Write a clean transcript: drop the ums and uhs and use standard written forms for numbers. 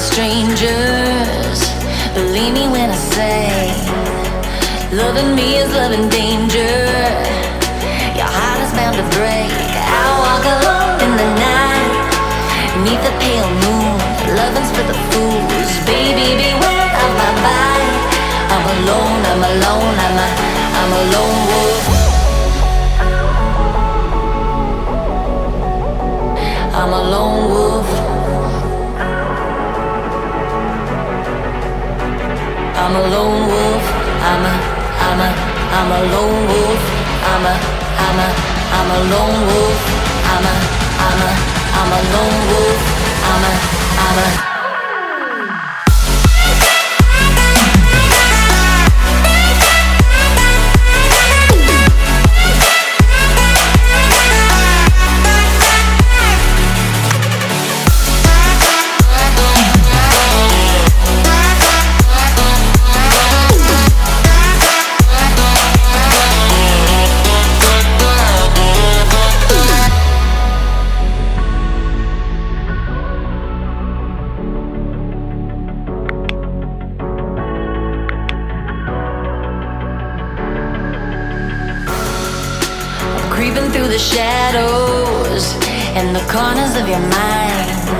strangers. Believe me when I say, loving me is loving danger. Your heart is bound to break. I walk alone in the night, neath the pale moon. Loving's for the fools. Baby, beware of my bite. I'm alone, I'm alone, I'm a lone wolf. I'm a lone wolf. I'm a lone wolf. I'm a lone wolf. I'm a lone wolf. I'm a lone wolf. I'm a creeping through the shadows and the corners of your mind.